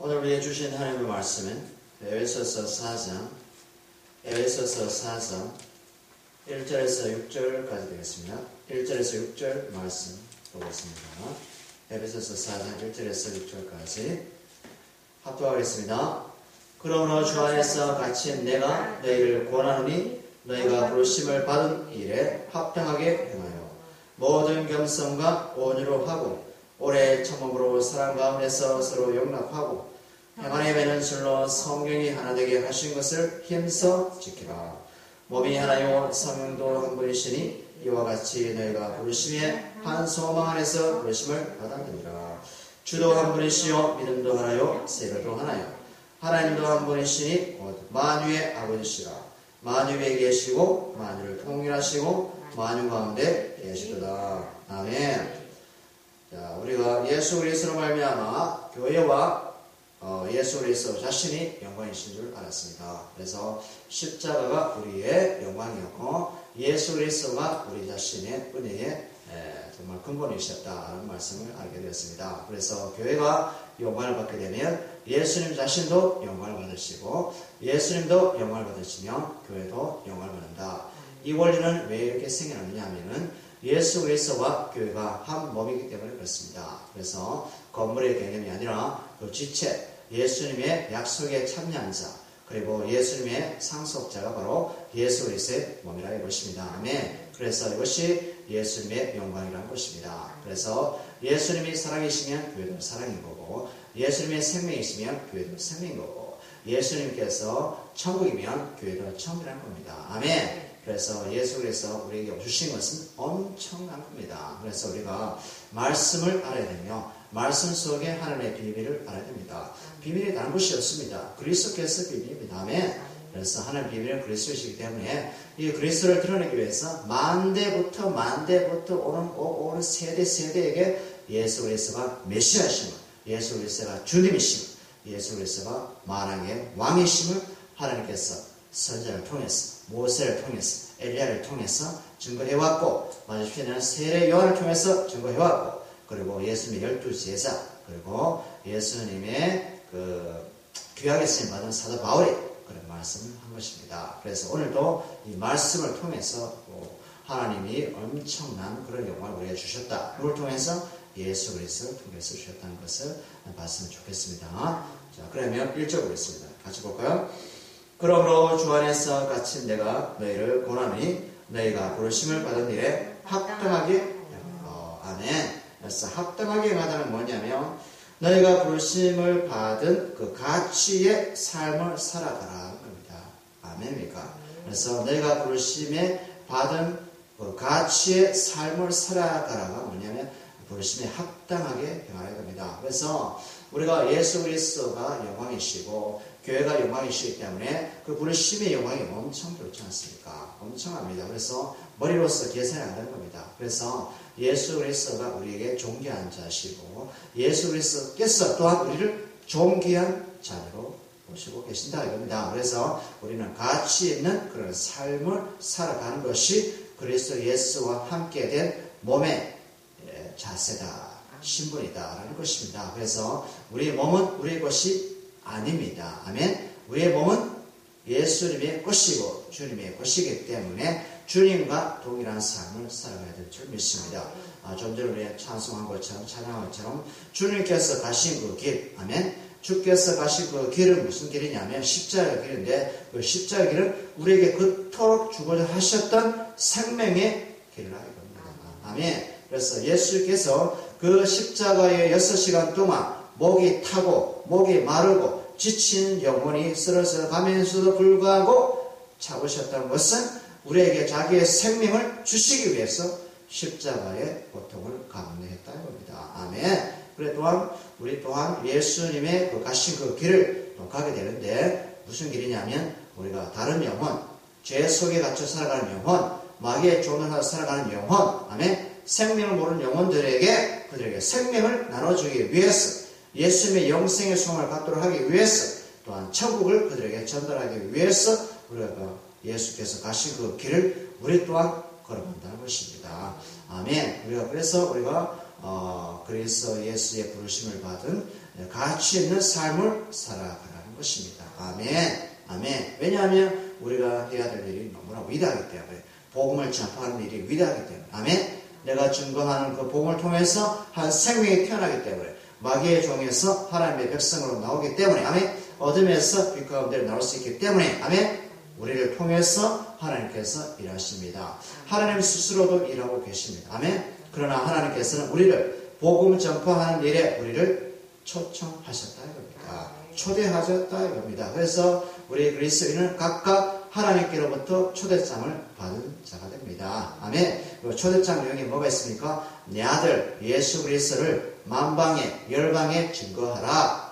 오늘 우리에게 주신 하나님의 말씀은 에베소서 4장 1절에서 6절까지 되겠습니다. 1절에서 6절 말씀 보겠습니다. 에베소서 4장 1절에서 6절까지 합독하겠습니다. 그러므로 주 안에서 갇힌 내가 너희를 권하노니 너희가 부르심을 받은 일에 합당하게 행하여 모든 겸손과 온유로 하고 오래 참음으로 사랑 가운데서 서로 용납하고 평안에 매는 줄로 성령이 하나 되게 하신 것을 힘써 지키라. 몸이 하나요 성령도 한 분이시니 이와 같이 너희가 부르심에 한 소망 안에서 부르심을 받았느니라. 주도 한 분이시요 믿음도 하나요 세례도 하나요 하나님도 한 분이시니 곧 만유의 아버지시라. 만유 위에 계시고 만유를 통일하시고 만유 가운데 계시도다. 아멘. 자, 우리가 예수 그리스도로 말미암아 교회와 예수 그리스도 자신이 영광이신 줄 알았습니다. 그래서 십자가가 우리의 영광이었고 예수 그리스도가 우리 자신의 은혜의 정말 근본이셨다는 말씀을 알게 되었습니다. 그래서 교회가 영광을 받게 되면 예수님 자신도 영광을 받으시고 예수님도 영광을 받으시며 교회도 영광을 받는다. 이 원리는 왜 이렇게 생겨났느냐 하면은 예수 그리스도와 교회가 한 몸이기 때문에 그렇습니다. 그래서 건물의 개념이 아니라 그 지체, 예수님의 약속에 참여한 자, 그리고 예수님의 상속자가 바로 예수 그리스도의 몸이라 이것입니다. 아멘. 그래서 이것이 예수님의 영광이라는 것입니다. 그래서 예수님이 살아계시면 교회도 사랑인 거고, 예수님의 생명이시면 교회도 생명인 거고, 예수님께서 천국이면 교회도 천국이라는 겁니다. 아멘. 그래서 예수 그리스도 우리에게 주신 것은 엄청난 겁니다. 그래서 우리가 말씀을 알아야 되며 말씀 속에 하나님의 비밀을 알아야 됩니다. 비밀이 다른 것이 없습니다. 그리스도께서 비밀입니다. 아멘. 그래서 하나님의 비밀은 그리스도이시기 때문에 이 그리스도를 드러내기 위해서 만대부터 오는 세대에게 예수 그리스도가 메시아이심을, 예수 그리스도가 주님이심을, 예수 그리스도가 만왕의 왕이심을 하나님께서 선자를 통해서, 모세를 통해서, 엘리야를 통해서 증거해왔고, 마지막에는 세례 요한을 통해서 증거해왔고, 그리고 예수님의 12제자, 그리고 예수님의 귀하게 쓰임받은 사도 바울이 그런 말씀을 한 것입니다. 그래서 오늘도 이 말씀을 통해서 하나님이 엄청난 그런 영광을 우리에게 주셨다. 그걸 통해서 예수 그리스도를 통해서 주셨다는 것을 봤으면 좋겠습니다. 자, 그러면 1절 보겠습니다. 같이 볼까요? 그러므로 주 안에서 갇힌 내가 너희를 권하노니 너희가 부르심을 받은 일에 합당하게 아멘. 그래서 합당하게 행하다는 뭐냐면 너희가 부르심을 받은 그 가치의 삶을 살아가라는 겁니다. 아멘입니까? 그래서 너희가 부르심에 받은 그 가치의 삶을 살아가라가 뭐냐면 부르심에 합당하게 행하라는 겁니다. 그래서 우리가 예수 그리스도가 영광이시고 교회가 영광이시기 때문에 그 부르심의 영광이 엄청 좋지 않습니까? 엄청납니다. 그래서 머리로서 계산이 안 되는 겁니다. 그래서 예수 그리스도가 우리에게 존귀한 자시고 예수 그리스도께서 또한 우리를 존귀한 자로 모시고 계신다 이겁니다. 그래서 우리는 가치 있는 그런 삶을 살아가는 것이 그리스도 예수와 함께 된 몸의 자세다, 신분이다라는 것입니다. 그래서 우리의 몸은 우리의 것이 아닙니다. 아멘. 우리의 몸은 예수님의 것이고 주님의 것이기 때문에 주님과 동일한 삶을 살아가야 될 줄 믿습니다. 좀 전에 우리 찬송한 것처럼 찬양한 것처럼 주님께서 가신 그 길, 아멘. 주께서 가신 그 길은 무슨 길이냐면 십자가의 길인데 그 십자가의 길은 우리에게 그토록 주고자 하셨던 생명의 길이라 이겁니다. 아멘. 그래서 예수께서 그 십자가의 6시간 동안 목이 타고 목이 마르고 지친 영혼이 쓰러져 가면서도 불구하고 참으셨다는 것은 우리에게 자기의 생명을 주시기 위해서 십자가의 고통을 감내했다는 겁니다. 아멘. 그래 또한 우리 또한 예수님의 그 가신 그 길을 또 가게 되는데 무슨 길이냐면 우리가 다른 영혼, 죄 속에 갇혀 살아가는 영혼, 마귀의 종노릇하여 살아가는 영혼, 아멘. 생명을 모르는 영혼들에게 그들에게 생명을 나눠주기 위해서 예수님의 영생의 소망을 갖도록 하기 위해서 또한 천국을 그들에게 전달하기 위해서 우리가 예수께서 가신 그 길을 우리 또한 걸어간다는 것입니다. 아멘. 그래서 우리가 그리스도 예수의 부르심을 받은 가치 있는 삶을 살아가라는 것입니다. 아멘. 아멘. 왜냐하면 우리가 해야 될 일이 너무나 위대하기 때문에, 복음을 전파하는 일이 위대하기 때문에. 아멘. 내가 증거하는 그 복음을 통해서 한 생명이 태어나기 때문에, 마귀의 종에서 하나님의 백성으로 나오기 때문에, 아멘. 어둠에서 빛 가운데 나올 수 있기 때문에, 아멘. 우리를 통해서 하나님께서 일하십니다. 하나님 스스로도 일하고 계십니다. 아멘. 그러나 하나님께서는 우리를 복음 전파하는 일에 우리를 초청하셨다 이겁니다. 초대하셨다 이겁니다. 그래서 우리 그리스도인은 각각 하나님께로부터 초대장을 받은 자가 됩니다. 아멘. 그 초대장 내용에 뭐가 있습니까? 내 아들 예수 그리스도를 만방에 열방에 증거하라.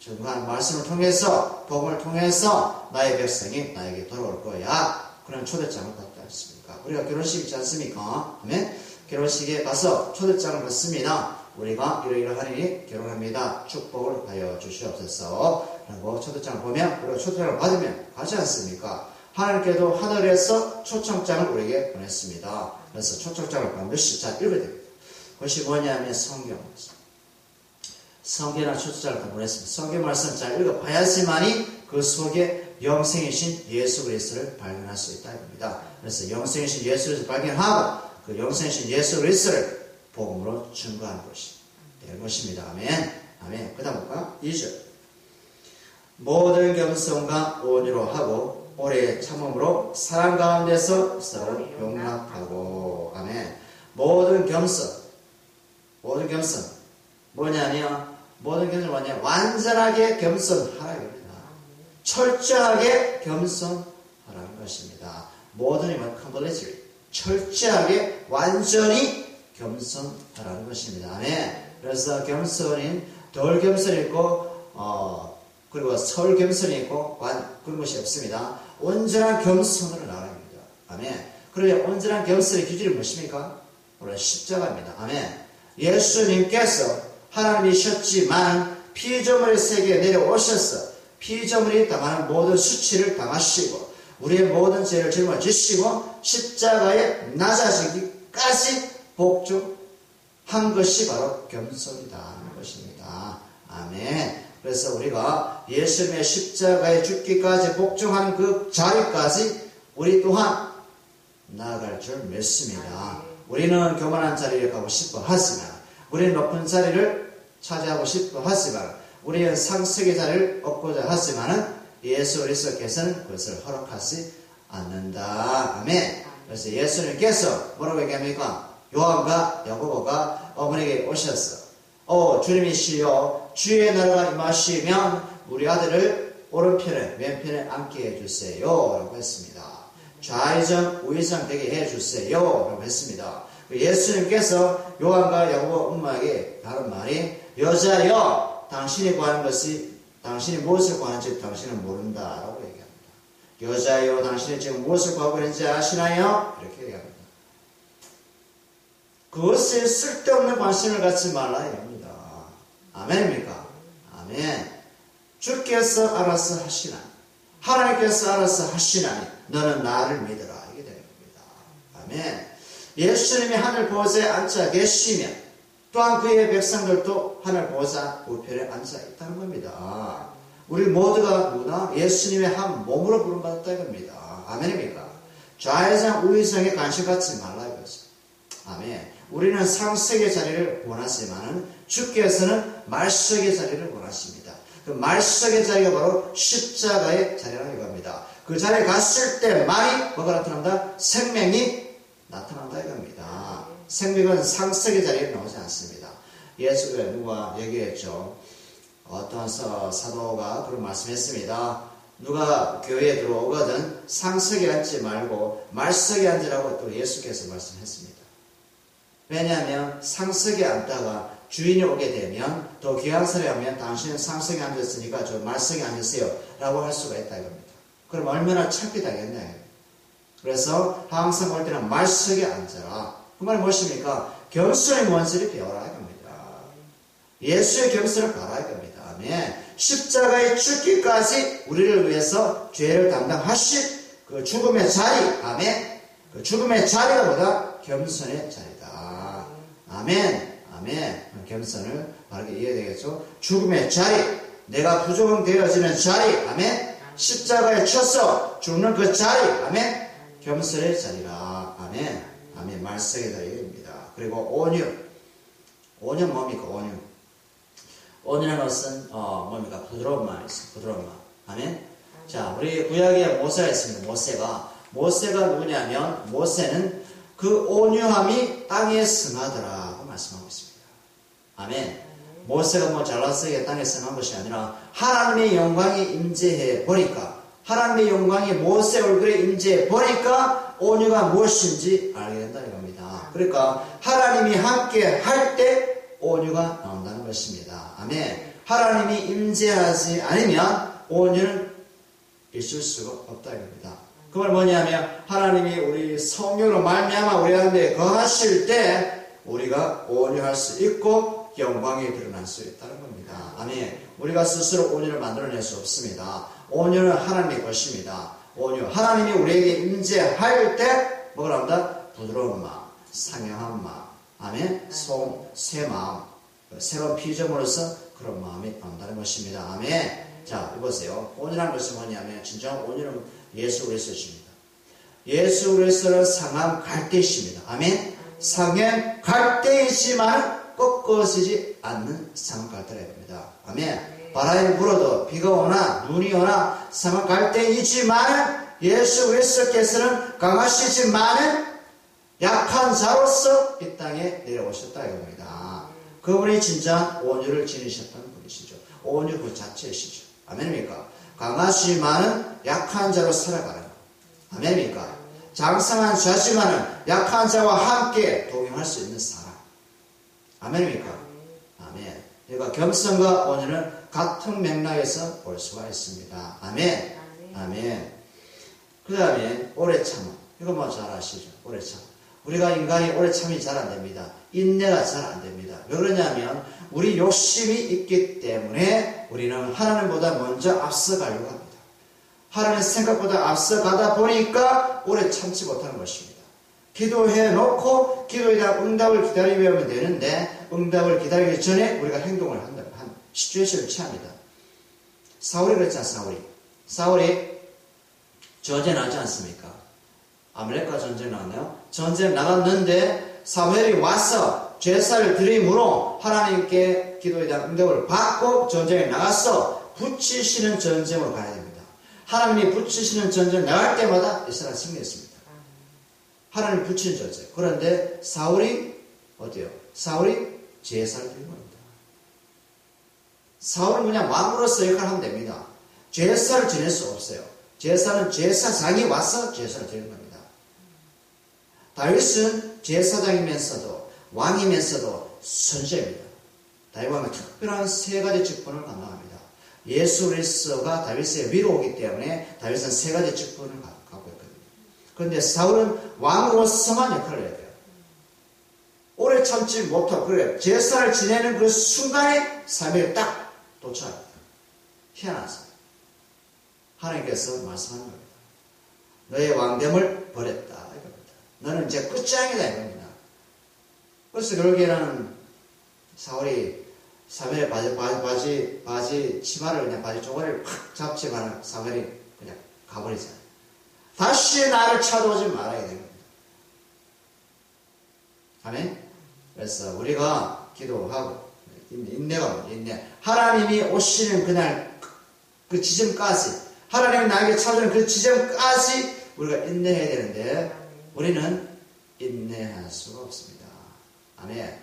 증거한 말씀을 통해서, 복음을 통해서 나의 백성이 나에게 돌아올 거야. 그런 초대장을 받지 않습니까? 우리가 결혼식 있지 않습니까? 아멘. 결혼식에 가서 초대장을 받습니다. 우리가 이러이러하니 결혼합니다. 축복을 하여 주시옵소서. 라고 초대장을 보면, 우리가 초대장을 받으면 가지 않습니까? 하나님께도 하늘에서 초청장을 우리에게 보냈습니다. 그래서 초청장을 반드시 잘 읽어야 됩니다. 그것이 뭐냐면 성경이나 초청장을 보냈습니다. 성경 말씀 잘 읽어봐야지만이 그 속에 영생이신 예수 그리스도를 발견할 수 있다 이겁니다. 그래서 영생이신 예수 그리스도를 발견하고 그 영생이신 예수 그리스도를 복음으로 증거하는 것이 될 것입니다. 아멘. 아멘. 그 다음 볼까? 2절. 모든 겸손과 온유로 하고 오래 참음으로 사랑 가운데서 서로 용납하고. 아멘. 모든 겸손. 뭐냐면 완전하게 겸손하라 이겁니다. 철저하게 겸손하라는 것입니다. 모든이면 completely. 철저하게 완전히 겸손하라는 것입니다. 아멘. 그래서 겸손인 덜 겸손이 있고 그리고 설 겸손이 있고 그런 것이 없습니다. 온전한 겸손으로 나갑니다. 아멘. 그러면 온전한 겸손의 기준이 무엇입니까? 오늘 십자가입니다. 아멘. 예수님께서 하나님이셨지만 피조물의 세계에 내려오셔서 피조물이 당하는 모든 수치를 당하시고 우리의 모든 죄를 짊어지시고 십자가에 낮아지기까지 복종한 것이 바로 겸손이다 하는 것입니다. 아멘. 그래서 우리가 예수님의 십자가에 죽기까지 복종한 그 자리까지 우리 또한 나아갈 줄 믿습니다. 우리는 교만한 자리에 가고 싶어 하지만, 우리는 높은 자리를 차지하고 싶어 하지만, 우리는 상석의 자리를 얻고자 하지만은 예수 그리스도께서는 그것을 허락하지 않는다. 아멘. 그래서 예수님께서 뭐라고 얘기합니까? 요한과 야고보가 어머니에게 오셔서 주님이시여 주의 나라가 임하시면 우리 아들을 오른편에 왼편에 앉게 해주세요 라고 했습니다. 좌의정 우의정 되게 해주세요 라고 했습니다. 예수님께서 요한과 야고보 엄마에게 하는 말이 여자여 당신이 구하는 것이 당신이 무엇을 구하는지 당신은 모른다 라고 얘기합니다. 여자여 당신이 지금 무엇을 구하고 있는지 아시나요? 이렇게 얘기합니다. 그것에 쓸데없는 관심을 갖지 말라 이겁니다. 아멘입니까? 아멘. 주께서 알아서 하시나니 하나님께서 알아서 하시나니 너는 나를 믿어라 이게 되는 겁니다. 아멘. 예수님이 하늘 보좌에 앉아 계시면 또한 그의 백성들도 하늘 보좌 우편에 앉아 있다는 겁니다. 우리 모두가 누구나 예수님의 한 몸으로 부름받았다 이겁니다. 아멘입니까? 좌회상 우회상에 관심 갖지 말라 이거죠. 아멘. 우리는 상석의 자리를 원하지만은 주께서는 말석의 자리를 원하십니다. 그 말석의 자리가 바로 십자가의 자리라고 이겁니다. 그 자리에 갔을 때만이 뭐가 나타난다? 생명이 나타난다 이겁니다. 생명은 상석의 자리에 나오지 않습니다. 예수가 누가 얘기했죠. 어떤 사도가 그런 말씀했습니다. 누가 교회에 들어오거든 상석에 앉지 말고 말석에 앉으라고 또 예수께서 말씀했습니다. 왜냐하면 상석에 앉다가 주인이 오게 되면 더 귀한 사람이 오면 당신은 상석에 앉았으니까 저 말석에 앉으세요 라고 할 수가 있다 이겁니다. 그럼 얼마나 창피하겠냐. 그래서 항상 올 때는 말석에 앉아라. 그 말은 무엇입니까? 겸손의 원수를 배워라 이겁니다. 예수의 겸손을 봐라 이겁니다. 아멘. 십자가에 죽기까지 우리를 위해서 죄를 담당하신 그 죽음의 자리. 아멘. 그 죽음의 자리가 뭐다? 겸손의 자리다. 아멘. 아멘. 겸손을 바르게 이해해야 되겠죠. 죽음의 자리, 내가 부조금되어지는 자리, 아멘. 십자가에 쳐서 죽는 그 자리, 아멘. 겸손의 자리라, 아멘. 아멘. 말씀의 자리입니다. 그리고 온유. 온유 뭡니까? 온유. 온유라는 것은 뭡니까? 부드러운 마음이 있습니다. 부드러운 마음. 아멘. 자, 우리 구약에 모세가 있습니다. 모세가 누구냐면 모세는 그 온유함이 땅에 승하더라고 말씀하고 있습니다. 아멘. 모세가 뭐 잘났으니까 땅에 승한 것이 아니라 하나님의 영광이 임재해 보니까, 하나님의 영광이 모세 얼굴에 임재해 보니까 온유가 무엇인지 알게 된다는 겁니다. 그러니까 하나님이 함께 할 때 온유가 나온다는 것입니다. 아멘. 하나님이 임재하지 않으면 온유는 있을 수가 없다는 겁니다. 그 말 뭐냐면 하나님이 우리 성령으로 말미암아 우리 가운데 거하실 때 우리가 온유할 수 있고 영광이 드러날 수 있다는 겁니다. 아멘. 우리가 스스로 온유를 만들어낼 수 없습니다. 온유는 하나님의 것입니다. 온유. 하나님이 우리에게 임재할 때 뭐라 합니다? 부드러운 마음, 상냥한 마음, 아멘. 새 마음, 새로운 피조물로서 그런 마음이 나온다는 것입니다. 아멘. 자, 보세요. 온유라는 것은 뭐냐면 진정 온유는 예수 그리스도십니다. 예수 그리스도는 상한 갈대이십니다. 아멘. 상한 갈대이지만 꺾어지지 않는 상한 갈대라 합니다. 아멘. 바람이 불어도 비가 오나 눈이 오나 상한 갈대이지만 예수 그리스도께서는 강하시지만 약한 자로서 이 땅에 내려오셨다 이겁니다. 그분이 진짜 온유를 지니셨던 분이시죠. 온유 그 자체이시죠. 아멘입니까? 강하시지만은 약한 자로 살아가는 것. 아멘입니까? 장성한 자지만은 약한 자와 함께 동행할 수 있는 사람. 아멘입니까? 아멘. 그러니까 겸손과 온유는 같은 맥락에서 볼 수가 있습니다. 아멘. 아멘. 그 다음에 오래 참음. 이거 뭐 잘 아시죠? 오래 참음. 우리가 인간이 오래 참이 잘 안 됩니다. 인내가 잘 안 됩니다. 왜 그러냐면 우리 욕심이 있기 때문에 우리는 하나님보다 먼저 앞서가려고 합니다. 하나님 생각보다 앞서가다 보니까 오래 참지 못하는 것입니다. 기도해 놓고 기도에 대한 응답을 기다리면 되는데 응답을 기다리기 전에 우리가 행동을 한 시츄에이션을 취합니다. 사울이 그랬지 않습니까? 사울이 전쟁하지 않습니까? 아말렉과 전쟁 나왔나요? 전쟁 나갔는데 사무엘이 와서 제사를 드림으로 하나님께 기도에 대한 응답을 받고 전쟁에 나가서 붙이시는 전쟁으로 가야 됩니다. 하나님이 붙이시는 전쟁 나갈 때마다 이스라엘 승리했습니다. 하나님이 붙이는 전쟁. 그런데 사울이 어때요? 사울이 제사를 드리는 겁니다. 사울은 그냥 왕으로서 역할을 하면 됩니다. 제사를 지낼 수 없어요. 제사는 제사장이 와서 제사를 드리는 겁니다. 다윗은 제사장이면서도 왕이면서도 선지자입니다. 다윗 왕은 특별한 세 가지 직분을 감당합니다. 예수 그리스도가 다윗의 위로 오기 때문에 다윗은 세 가지 직분을 갖고 있거든요. 그런데 사울은 왕으로서만 역할을 해야 돼요. 오래 참지 못하고 그래요. 제사를 지내는 그 순간에 사무엘이 딱 도착합니다. 희한하죠. 하나님께서 말씀하는 겁니다. 너의 왕됨을 버렸다. 너는 이제 끝장이다 이겁니다. 그래서 결국에는 사울이 사무엘의 바지 치마를 그냥 바지 조각을 팍 잡지만 사무엘이 그냥 가버리잖아요. 다시 나를 찾아오지 말아야 됩니다. 아멘. 그래서 우리가 기도하고 인내가 인내. 하나님이 오시는 그날 그 지점까지 하나님이 나에게 찾아오는 그 지점까지 우리가 인내해야 되는데 우리는 인내할 수가 없습니다. 아멘.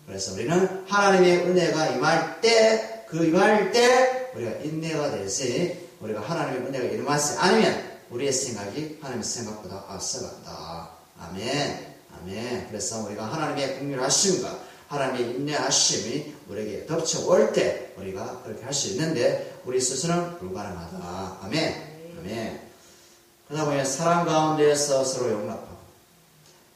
그래서 우리는 하나님의 은혜가 임할 때, 임할 때 우리가 인내가 되지, 우리가 하나님의 은혜가 임하지 않으면 우리의 생각이 하나님의 생각보다 앞서간다. 아멘. 아멘. 그래서 우리가 하나님의 긍휼하심과 하나님의 인내하심이 우리에게 덮쳐올 때 우리가 그렇게 할 수 있는데 우리 스스로는 불가능하다. 아멘. 아멘. 그러다 보면 사랑 가운데에서 서로 용납하고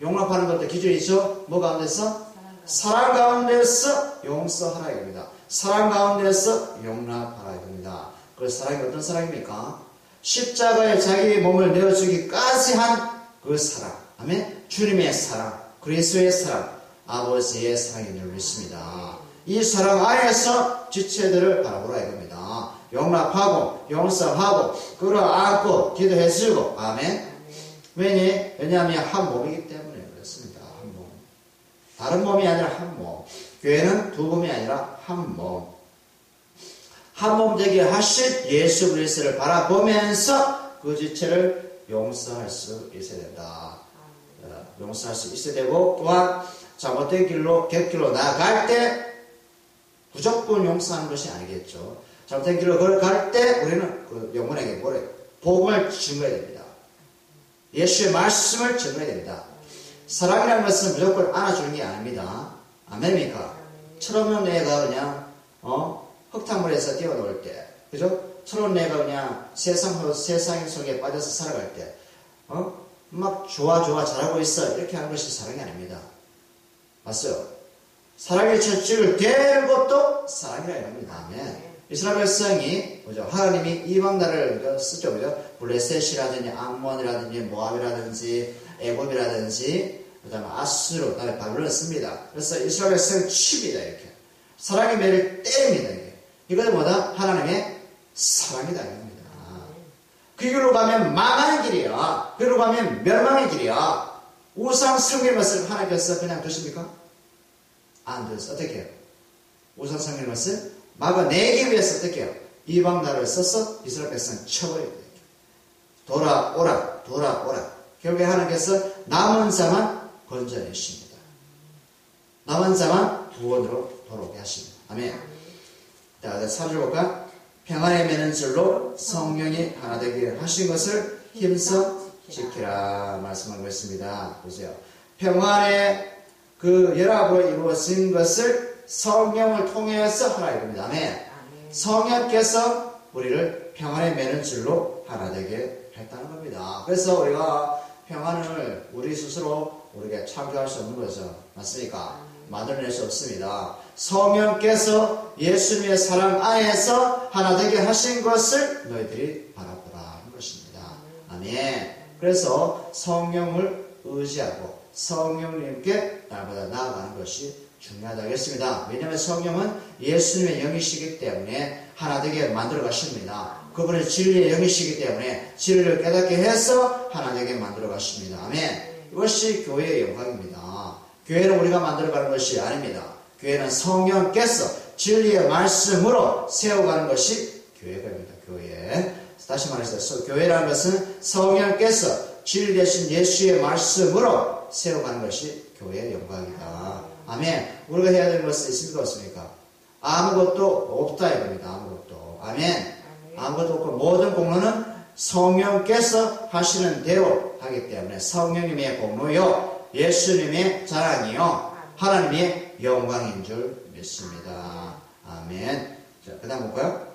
용납하는 것도 기준이 있죠. 뭐 가운데서? 사랑 가운데서 용서하라 이겁니다. 사랑 가운데서 용납하라 이겁니다. 그래서 사랑이 어떤 사랑입니까? 십자가에 자기 몸을 내어주기까지 한 그 사랑. 아멘. 주님의 사랑, 그리스도의 사랑. 아버지의 사랑인 줄 믿습니다. 이 사랑 안에서 지체들을 바라보라 이겁니다. 용납하고 용서하고 끌어안고 기도해주고 아멘. 왜냐하면 한 몸이기 때문에 그렇습니다. 한 몸. 다른 몸이 아니라 한 몸. 교회는 두 몸이 아니라 한 몸. 한 몸 되게 하신 예수 그리스도를 바라보면서 그 지체를 용서할 수 있어야 된다. 용서할 수 있어야 되고 또한 잘못된 길로 객길로 나아갈 때 무조건 용서하는 것이 아니겠죠. 잘못된 길로 걸어갈 때 우리는 그 영혼에게 복음을 증거해야 됩니다. 예수의 말씀을 증거해야 됩니다. 사랑이라는 것은 무조건 안아주는 게 아닙니다. 아멘입니까? 철없는 애가 그냥 흙탕물에서 뛰어놀 때, 그죠? 철없는 애가 그냥 세상 속에 빠져서 살아갈 때, 막 좋아 잘하고 있어 이렇게 하는 것이 사랑이 아닙니다. 맞어요? 사랑의 철칙을 대는 것도 사랑이라 합니다. 아멘. 이스라엘 백성이 뭐죠? 하나님이 이방 나라를 쓰죠, 그죠? 블레셋이라든지 암몬이라든지 모압이라든지 애굽이라든지 그다음에 아수르, 그다음에 바벨론을 씁니다. 그래서 이스라엘 백성을 칩니다 이렇게. 사랑의 매를 때립니다 이게. 이것은 뭐다? 하나님의 사랑이다 이겁니다. 그 길로 가면 망하는 길이야. 그 길로 가면 멸망의 길이야. 우상 섬기는 것을 하나님께서 그냥 두십니까? 안 두세요. 어떻게 해요? 우상 섬기는 것을 막아내기 위해서 어떻게 해요? 이방 나라를 써서 이스라엘 백성을 쳐버려야 돼요. 돌아오라. 결국에 하나님께서 남은 자만 건져내십니다. 남은 자만 구원으로 돌아오게 하십니다. 아멘. 자, 3절 볼까? 평안에 매는 줄로 성령이 하나 되게 하신 것을 힘써 지키라 말씀하고 있습니다. 보세요. 평안의 그 연합으로 이루어진 것을 성령을 통해서 하라 이겁니다. 아멘. 성령께서 우리를 평안에 매는 줄로 하나 되게 했다는 겁니다. 그래서 우리가 평안을 우리 스스로 우리가 창조할 수 없는 거죠. 맞습니까? 만들어낼 수 없습니다. 성령께서 예수님의 사랑 안에서 하나 되게 하신 것을 너희들이 바라보라 하는 것입니다. 아멘. 그래서 성령을 의지하고 성령님께 날마다 나아가는 것이 중요하다겠습니다. 왜냐하면 성령은 예수님의 영이시기 때문에 하나 되게 만들어 가십니다. 그분은 진리의 영이시기 때문에 진리를 깨닫게 해서 하나 되게 만들어 가십니다. 아멘. 이것이 교회의 영광입니다. 교회는 우리가 만들어가는 것이 아닙니다. 교회는 성령께서 진리의 말씀으로 세워가는 것이 교회입니다. 교회. 다시 말해서 교회라는 것은 성령께서 진리 되신 예수의 말씀으로 세워가는 것이 교회의 영광이다. 아멘. 우리가 해야 되는 것은 있습니까? 없습니까? 아무것도 없다 이겁니다. 아무것도. 아멘. 아무것도 없고 모든 공로는 성령께서 하시는 대로 하기 때문에 성령님의 공로요 예수님의 자랑이요 하나님의 영광인 줄 믿습니다. 아멘. 자, 그 다음 볼까요?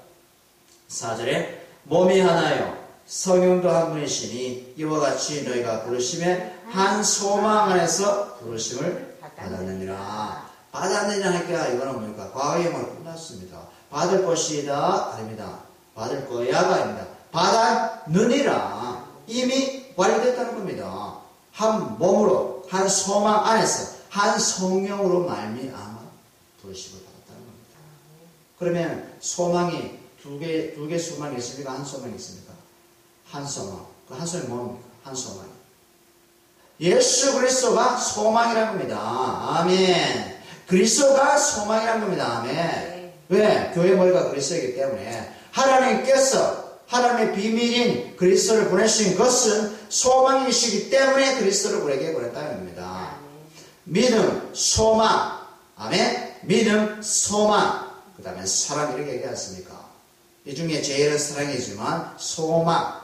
4절에 몸이 하나요 성령도 한 분이시니 이와 같이 너희가 부르심에 한 소망 안에서 부르심을 받았느니라. 받았느니라 하니까 이거는 뭡니까? 과거의 영광을 끝났습니다. 받을 것이다 아닙니다. 받을 거야가 아닙니다. 받았느니라. 이미 완료됐다는 겁니다. 한 몸으로 한 소망 안에서 한 성령으로 말미암아 부르심을 받았다는 겁니다. 그러면 소망이 두 개 소망이 있습니까? 한 소망이 있습니까? 한 소망. 그 한 소망이 뭡니까? 한 소망. 예수 그리스도가 소망이라는 겁니다. 아멘. 그리스도가 소망이라는 겁니다. 아멘. 왜? 교회 머리가 그리스도이기 때문에 하나님께서 하나님의 비밀인 그리스도를 보내신 것은 소망이시기 때문에 그리스도를 우리에게 보냈다는 겁니다. 믿음, 소망, 아멘. 믿음, 소망, 그 다음에 사랑 이렇게 얘기하지 않습니까? 이 중에 제일은 사랑이지만 소망,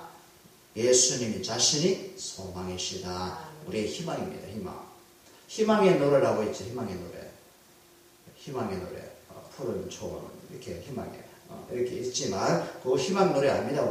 예수님이 자신이 소망이시다. 우리의 희망입니다. 희망의 노래라고 있죠. 희망의 노래. 푸른 초원 이렇게 이렇게 있지만 그 희망 노래 아닙니다.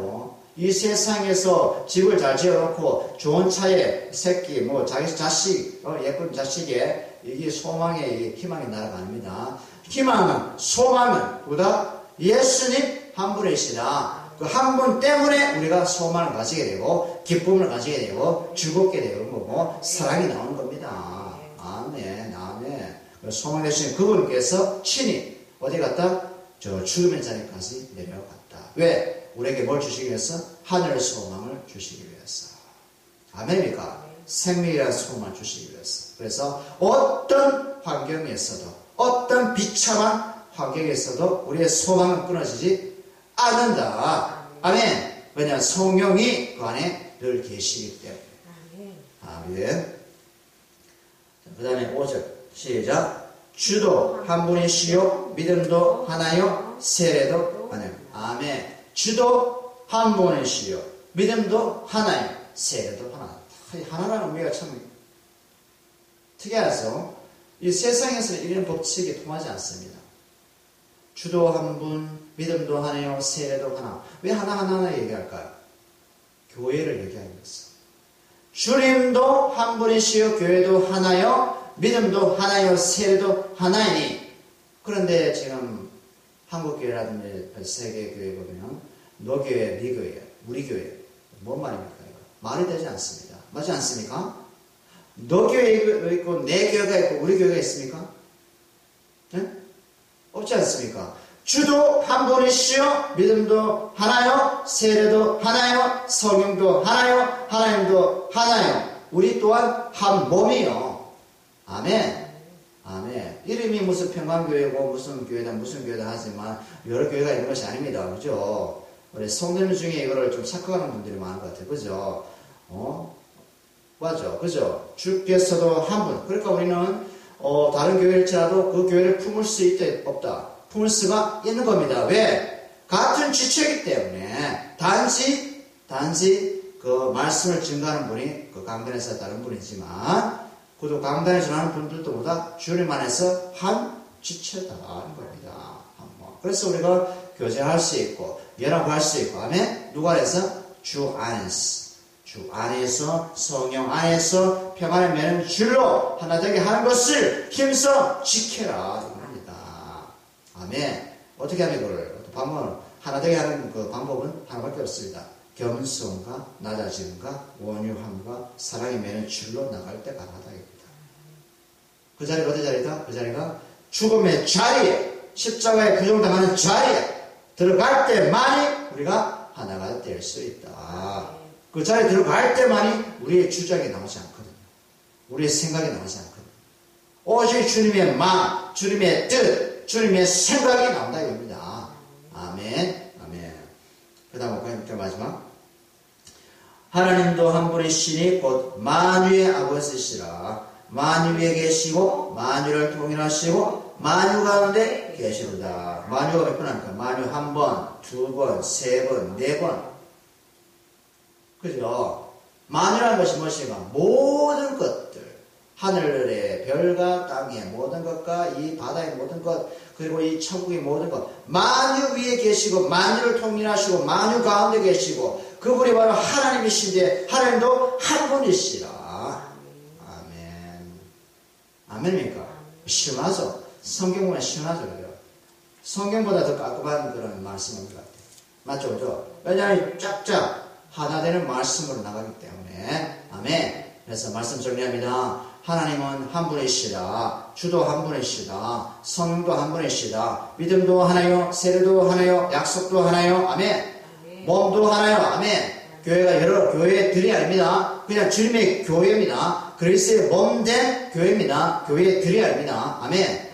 이 세상에서 집을 잘 지어놓고 좋은 차에 새끼 자기 자식 예쁜 자식에 이게 소망의 희망의 나라가 아닙니다. 희망은 소망은 보다 예수님 한 분이시다. 그 한 분 때문에 우리가 소망을 가지게 되고 기쁨을 가지게 되고 즐겁게 되는 거고 사랑이 나오는 겁니다. 아멘. 소망 되신 그분께서 친히 어디 갔다? 저 죽음의 자리까지 내려갔다. 왜? 우리에게 뭘 주시기 위해서? 하늘의 소망을 주시기 위해서. 아멘입니까? 생명이라는 소망을 주시기 위해서. 그래서 어떤 환경에서도, 어떤 비참한 환경에서도 우리의 소망은 끊어지지 않는다. 아멘. 왜냐하면 성령이 그 안에 늘 계시기 때문에. 아멘. 그 다음에 5절 시작. 주도 한 분이시요 믿음도 하나요 세례도 하나요. 아멘. 주도 한 분이시요 믿음도 하나요 세례도 하나. 하나라는 의미가 참 특이하죠. 이 세상에서는 이런 법칙이 통하지 않습니다. 주도 한 분, 믿음도 하나요 세례도 하나. 왜 하나하나 얘기할까요? 교회를 얘기하는 것은 주님도 한 분이시요 교회도 하나요 믿음도 하나요 세례도 하나이니. 그런데 지금 한국교회라든지 세계교회 보면 너교회, 네교회, 우리 교회 뭔 말입니까? 이거? 말이 되지 않습니다. 맞지 않습니까? 너교회가 있고 내 교회가 있고 우리 교회가 있습니까? 네? 없지 않습니까? 주도 한 분이시요 믿음도 하나요 세례도 하나요 성령도 하나요 하나님도 하나요. 우리 또한 한 몸이요. 아멘. 아멘. 이름이 무슨 평강교회고 무슨 교회다 무슨 교회다 하지만 여러 교회가 있는 것이 아닙니다. 그죠? 우리 성도님 중에 이거를 좀 착각하는 분들이 많은 것 같아요. 그죠? 맞죠? 그죠? 주께서도 한 분. 그러니까 우리는 다른 교회일지라도 그 교회를 품을 수 있다 없다. 품을 수가 있는 겁니다. 왜? 같은 지체이기 때문에 단지 그 말씀을 증거하는 분이 그 강단에서 다른 분이지만 그도 강단에 전하는 분들도보다 주님 안에서 한 지체다는 겁니다. 그래서 우리가 교제할 수 있고 연합할 수 있고 아멘? 누구 안에서? 주 안에서. 주 안에서 성령 안에서 평안을 맺는 줄로 하나 되게 하는 것을 힘써 지켜라 이겁니다. 아멘. 어떻게 하면 이거를 방법은 하나 되게 하는 그 방법은 하나밖에 없습니다. 겸손과 낮아짐과 온유함과 사랑이 맺는 줄로 나갈 때 가능하다입니다. 그 자리가 어디 자리다? 그 자리가 죽음의 자리에 십자가에 부정당하는 자리에 들어갈 때만이 우리가 하나가 될 수 있다. 그 자리에 들어갈 때만이 우리의 주장이 나오지 않거든요. 우리의 생각이 나오지 않거든요. 오직 주님의 마음, 주님의 뜻, 주님의 생각이 나온다 이겁니다. 아멘. 아멘. 그 다음 볼까요? 마지막. 하나님도 한 분이시니 곧 만유의 아버지시라. 만유 위에 계시고 만유를 통일하시고 만유 가운데 계시도다. 만유가 몇 번 할까? 만유 한 번, 두 번, 세 번, 네 번. 그죠? 만유라는 것이 무엇인가? 모든 것들. 하늘의 별과 땅의 모든 것과 이 바다의 모든 것, 그리고 이 천국의 모든 것. 만유 위에 계시고 만유를 통일하시고 만유 가운데 계시고 그분이 바로 하나님이신데 하나님도 한 분이시라. 아멘. 아멘입니까? 시원하죠? 성경 보면 시원하죠? 그래요? 성경보다 더 깔끔한 그런 말씀인 것 같아요. 맞죠? 그죠? 왜냐하면 쫙쫙 하나 되는 말씀으로 나가기 때문에. 아멘. 그래서 말씀 정리합니다. 하나님은 한 분이시다. 주도 한 분이시다. 성령도 한 분이시다. 믿음도 하나요. 세례도 하나요. 약속도 하나요. 아멘. 몸도 하나요. 아멘. 교회가 여러 교회들이 아닙니다. 그냥 주님의 교회입니다. 그리스도의 몸된 교회입니다. 교회들이 아닙니다. 아멘.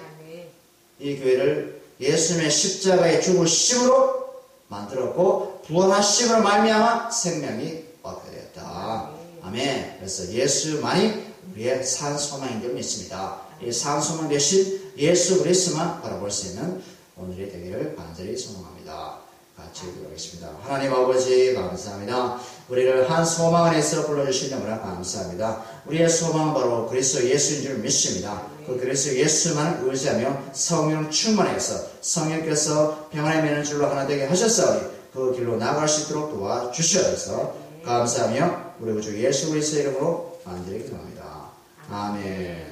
이 교회를 예수님의 십자가의 죽으심으로 만들었고 부활하심으로 말미암아 생명이 얻게 되었다. 아멘. 그래서 예수만이 우리의 산 소망인 줄 믿습니다. 이 산 소망 대신 예수 그리스도만 바라볼 수 있는 오늘이 되기를 간절히 소망합니다. 같이 기도하겠습니다. 하나님 아버지 감사합니다. 우리를 한 소망 안에서 불러주신 너무나 감사합니다. 우리의 소망은 바로 그리스도 예수인 줄 믿습니다. 그 그리스도 예수만 의지하며 성령 충만해서 성령께서 평안에 매는 줄로 하나 되게 하셨사오니 그 길로 나아갈 수 있도록 도와주셔서 감사하며 우리 구주 예수 그리스도의 이름으로 간절히 기도합니다. 아멘.